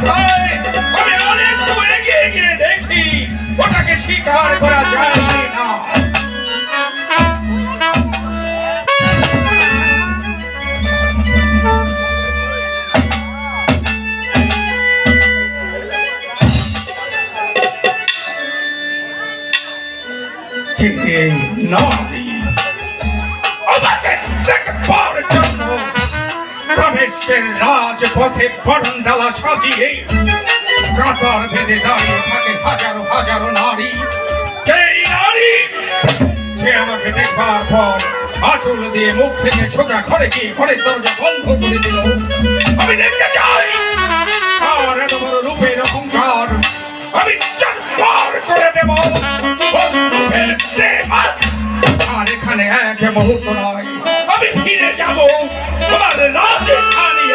কথায় আমি অনেকটু এগিয়ে গিয়ে দেখি ওটাকে স্বীকার করা যায় না। নারী আমাকে দেখবার জন্য দামেস্কের রাজপথে বরণডালা সাজিয়ে কাতার বেঁধে দাঁড়িয়ে থাকে হাজারো হাজারো নারী। সেই নারী সে আমাকে দেখবার পর আঁচল দিয়ে মুখ থেকে সোজা ঘরে গিয়ে ঘরের দরজা বন্ধ করে দিল। আমি দেখতে চাই আর এত বড় রূপের অহংকার আমি চারবার করে দেব। আর এখানে এক মুহূর্ত নয়, আমি ফিরে যাব আমার রাজধানী।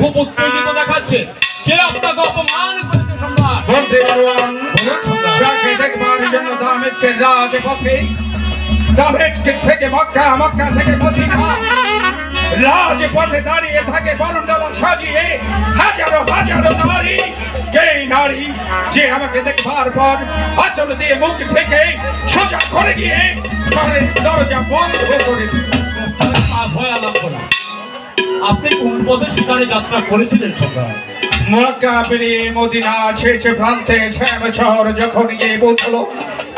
খুব উত্তেজিত দেখাচ্ছে। কে আপনাকে অপমান করছে সম্রাট? বলতে পারবেন যাকে দেখবার জন্য দামেস্কের রাজপথে, দামেস্ক থেকে মক্কা, মক্কা থেকে মদিনা রাজপথে দাঁড়িয়ে থাকে বরণডালা সাজিয়ে হাজারো হাজারো নারী। কে নারী যে আমাকে দেখবার পর আঁচল দিয়ে মুখ থেকে সোজা করে গিয়ে ঘরের দরজা বন্ধ করে দিল। আপনি কোন পথে শিকারে যাত্রা করেছিলেন সম্রাট? মক্কা পেরিয়ে মদিনা শেষ প্রান্তে শ্যাম শহর যখন গিয়ে পৌঁছলো,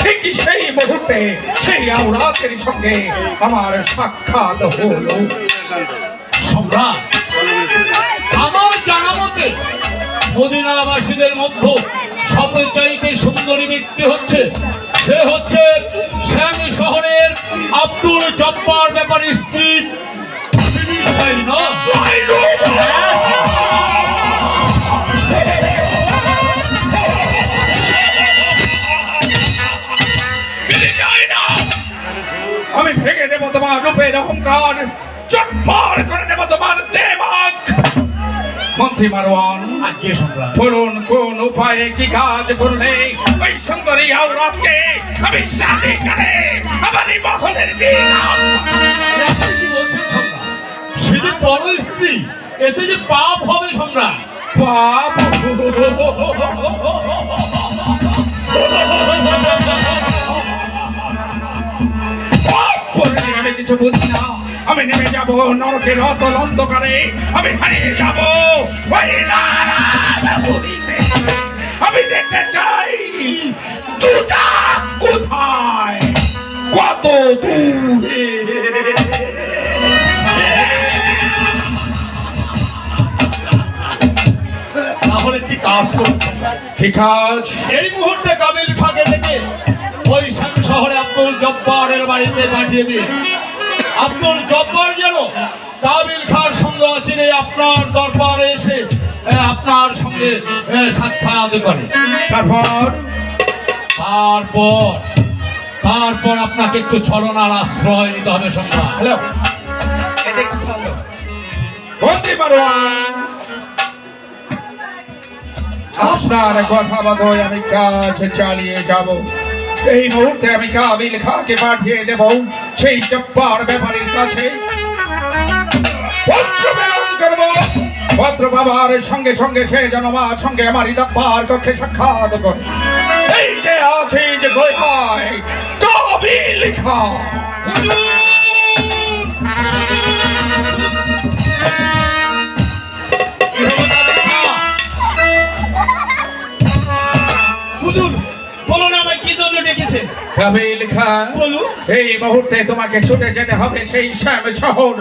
ঠিক সেই মুহূর্তে সেই আওরাতের সঙ্গে আমার সাক্ষাৎ হলো। সম্রাট, আমার জানা মতে মদিনাবাসীদের মধ্যে সবচাইতে সুন্দরী ব্যক্তি হচ্ছে সে হচ্ছে শ্যাম শহরের আব্দুল জব্বার ব্যাপারীর স্ত্রী। আমি ভেঙে দেব তোমার রূপের অহংকার, চটমার করে দেব তোমার দেমাগ। মন্ত্রী মারওয়ান, আজ্ঞে সম্রাট, বলুন কোন উপায়ে কি কাজ করলে ওই সুন্দরী আওরাতকে আমি শাদী করে আমারই মহলের বিয়ে? কি বলছেন সম্রাট? সে যে বড় স্ত্রী, এতে যে পাপ হবে সম্রাট। পাপ? আমি কিছু বুঝি না। আমি নেমে যাব নরকের অতল অন্ধকারে, আমি হারিয়ে যাব ওই নারীতে। আমি দেখতে চাই দুটা কোথায়, কত দূরে। তাহলে কি কাজ করুন? কি কাজ? এই মুহূর্তে কাবিল খাকে ডেকে ওই শ্যাম শহরে আব্দুল জব্বারের বাড়িতে পাঠিয়ে দিন। আব্দুল জব্বার যেন কাবিল খার সঙ্গে অচিরে আপনার দরবারে এসে আপনার সঙ্গে সাক্ষাৎ করে। তারপর তারপর তারপর আপনাকে একটু ছলনার আশ্রয় নিতে হবে সম্রাট। হ্যালো, এটা একটু শুনলো। বলতে পারো আপনার কথা মতো আমি কাজ চালিয়ে যাব। এই মুহূর্তে আমি কাবিল খাকে পাঠিয়ে দেব সেই জব্বার ব্যাপারীর কাছে। পত্র প্রেরণ করব। পত্র বাবার সঙ্গে সঙ্গে সে যেন আমার সঙ্গে আমার দরবার কক্ষে সাক্ষাৎ করে। এই যে আছে যে গোয়ায় কাবিল খা। কাবিল খান, এই মুহূর্তে তোমাকে ছুটে যেতে হবে সেই শ্যাম শহর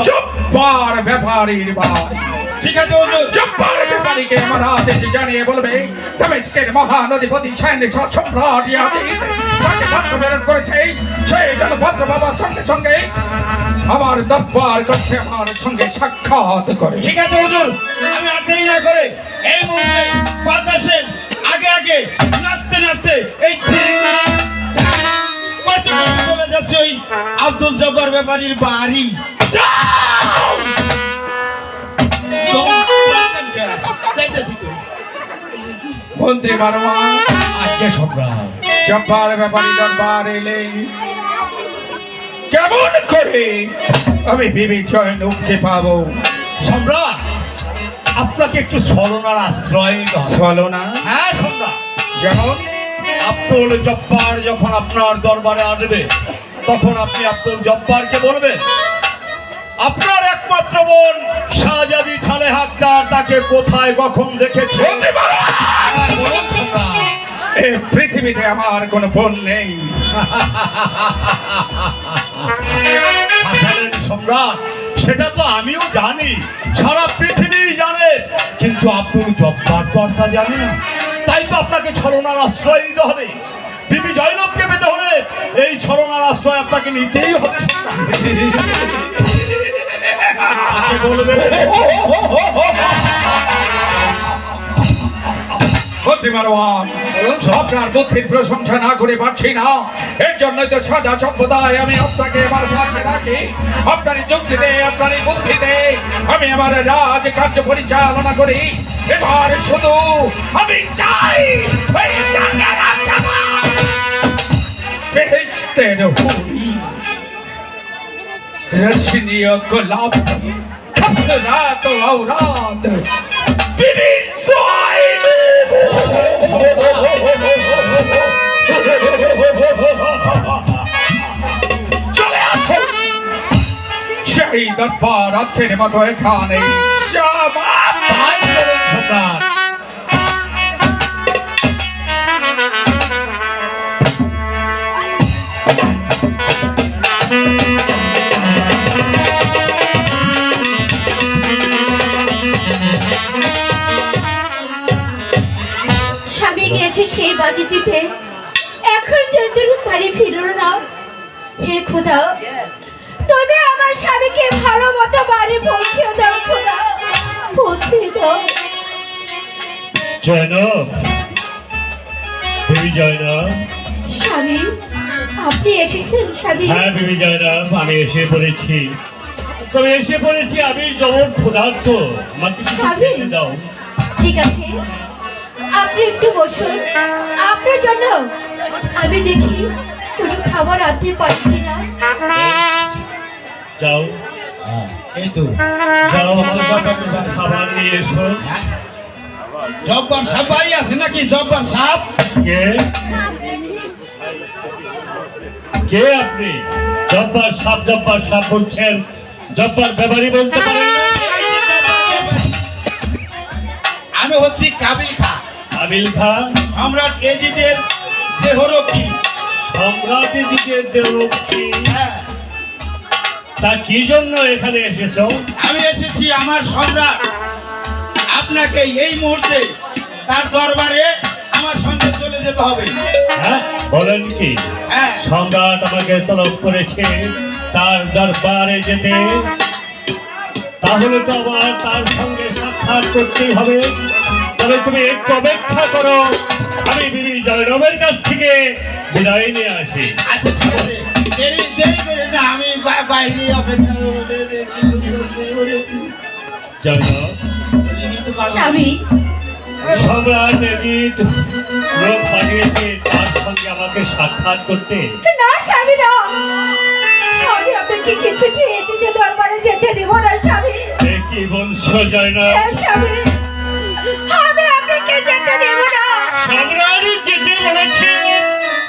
জব্বার ব্যাপারীর বাড়ি। ঠিক আছে হুজুর। জব্বার ব্যাপারীকে আমার আদেশ জানিয়ে বলবে দামেস্কের মহানদীপতি শ্যাম সম্রাট ইয়াজিদ তাকে পত্র প্রেরণ করেছে। সেই যেন পত্র বাবার সঙ্গে সঙ্গে আমার দরবার করছে, আমার সঙ্গে সাক্ষাৎ করে। ঠিক আছে হুজুর, আমি আর দেরি না করে এই মুহূর্তে বাতাসের আগে আগে নাচতে নাচতে এই আব্দুল জব্বার ব্যাপারীর বাড়ি। যাও! যাইতেছি তো। মন্ত্রী বারোয়ান আজ্ঞে সম্রাট। জব্বার ব্যাপারী দরবার এলে কেমন করে আমি বিবি জয়নুবকে পাবো? সম্রাট, আপনাকে একটু ছলনার আশ্রয় নিতে হবে। ছলনা? হ্যাঁ সম্রাট। যেমন? আব্দুল জব্বার যখন আপনার দরবারে আসবে তখন আপনি আব্দুল জব্বারকে বলবেন আপনার একমাত্র বোন শাহজাদি সালেহা আক্তার তাকে কোথায় কখন দেখেছে। মন্ত্রী বারোয়ান! বলুন সম্রাট। এই পৃথিবীতে আমার কোনো বোন নেই। হাসালেন সম্রাট, সেটা তো আমিও জানি, সারা পৃথিবী জানে, কিন্তু আব্দুল জব্বার তো আর তা জানে না। তাই তো আপনাকে ছলনার আশ্রয় নিতে হবে। বিবি জয়নবকে পেতে হলে এই ছলনার আশ্রয় আপনাকে নিতেই হবে। তাকে বলবে মন্ত্রী বারোয়ান, আপনার বুদ্ধির প্রশংসা না করে পারছি না, এর জন্যই তো সাদা সম্প্রদায় আমি আপনাকে আমার কাছে রাখি। আপনারই যুক্তিতে, আপনারই বুদ্ধিতে আমি আমার রাজ কার্য পরিচালনা করি। এবার শুধু আমি চাই ওই সাদা রাজা বেহেশতের হুরি রশনিয়া গোলাপ খবসরাত औरात বিবি চলে আসো সেই দরবার আজকের মতো এখানে সম্রাট। স্বামী গিয়েছে সেই বাড়িটিতে, এখন তোর বাড়ি ফিরল না। হে খোদা, তবে আমার স্বামীকে ভালো মতো বাড়ি পৌঁছে দাও খোদা, পৌঁছে দাও। জয়নব, বিবি জয়নব। স্বামী, আপনি এসেছেন স্বামী? হ্যাঁ বিবি জয়নব, আমি এসে পড়েছি। তবে এসে পড়েছি আমি জবর ক্ষুধার্ত, আমাকে কিছু স্বামী। খেতে দাও। ঠিক আছে, আপনি একটু বসুন, আপনার জন্য আমি দেখি কোনো খাবার আনতে পারি কিনা। যাও এই তো যাও, আমার বাবা কিছু খাবার নিয়ে এসো। জব্বার সাহেব বাড়ি আছে নাকি? জব্বার সাহেব কে কে আপনি? জব্বার সাপ বলছেন, জব্বার ব্যাপারী বলতে পারেন না? আমি হচ্ছি কাবিল খান, আবিল খান, সম্রাট এজিদের দেহরক্ষী। সম্রাট দিকে দেবী। হ্যাঁ, তা কি জন্য এখানে এসেছো? আমি এসেছি আমার সম্রাট আপনাকে এই মুহূর্তে তার দরবারে আমার সঙ্গে চলে যেতে হবে। হ্যাঁ বলেন কি? হ্যাঁ, সম্রাট আমাকে তলব করেছে তার দরবারে যেতে, তাহলে তো আবার তার সঙ্গে সাক্ষাৎ করতেই হবে। তবে তুমি একটু অপেক্ষা করো, আমি বিবি জয়নবের কাছ থেকে বিদায় নিয়ে আসি। আচ্ছা ঠিক আছে, দেরি করে না, আমি বাইরে অপেক্ষা জয়নব, স্বামী, সম্রাট এজিদ লোক পাঠিয়েছে তার সঙ্গে আমাকে সাক্ষাৎ করতে। না স্বামী না, আমি আপনাকে কিছুতে এজিতে দরবারে যেতে দেব না স্বামী। এ কি বলছো জয়নব? হ্যাঁ স্বামী, আমি আপনাকে যেতে দেব না। সম্রাট যেতে বলেছে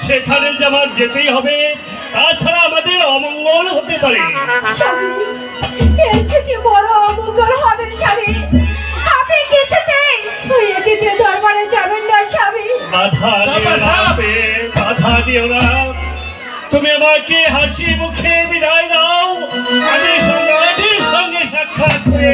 সেখানে যে আমার যেতেই হবে, তাছাড়া আমাদের অমঙ্গল হতে পারে। স্বামী, এর চেয়ে বড় অমঙ্গল হবে স্বামী। আপনি কিছুতে এজিতে দরবারে যাবেন না স্বামী। বাধা দিও না, বাধা দিও না। তুমি আমাকে হাসি মুখে বিদায় দাও, আমি সম্রাটের সঙ্গে সাক্ষাৎ করে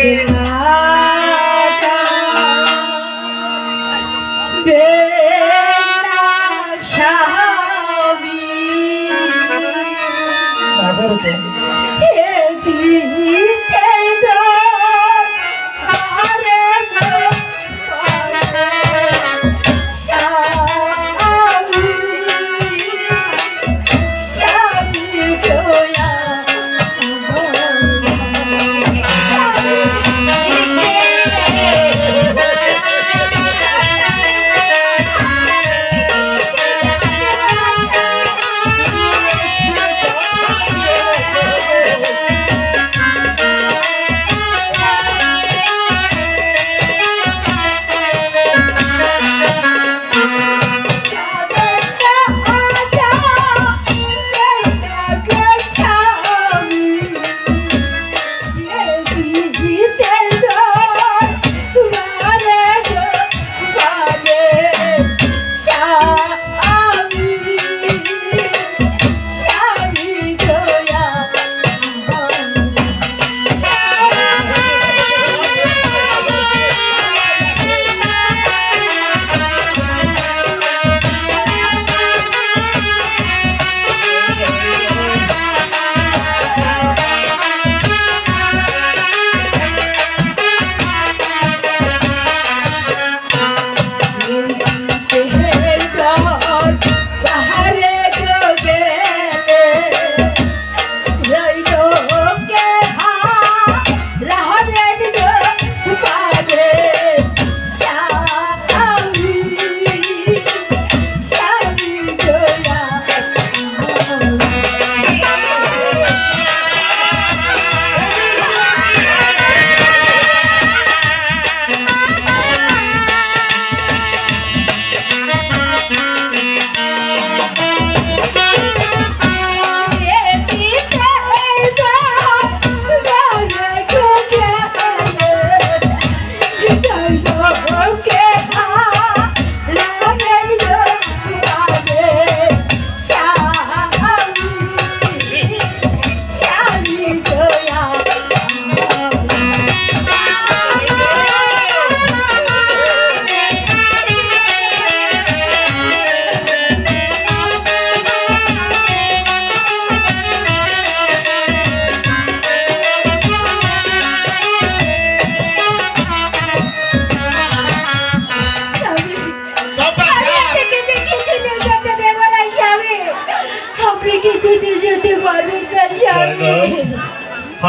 আপনি কিছুতে যেতে পারবেন না স্বামী।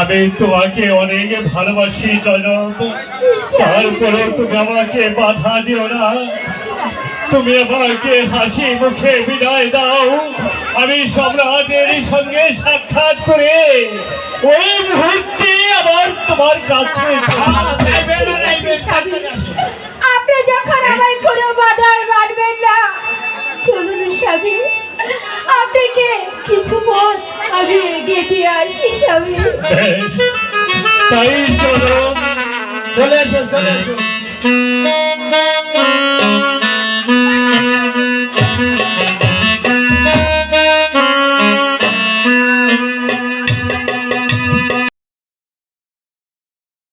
আমি তোমাকে অনেক ভালোবাসি জনক, তারপরেও তুমি আমাকে বাধা দিও না। তুমি আমাকে হাসি মুখে বিদায় দাও। আমি সম্রাটের সঙ্গে সাক্ষাৎ করে ওই মুহূর্তে আবার তোমার কাছে আপনি যখন আমার কোনো বাধায় মানবেন না, চলুন স্বামী, আপনাকে কিছু পথ আমি এগিয়ে দিয়ে আসি স্বামী। বেশ, তাই চলো। চলে এসো, চলে এসো।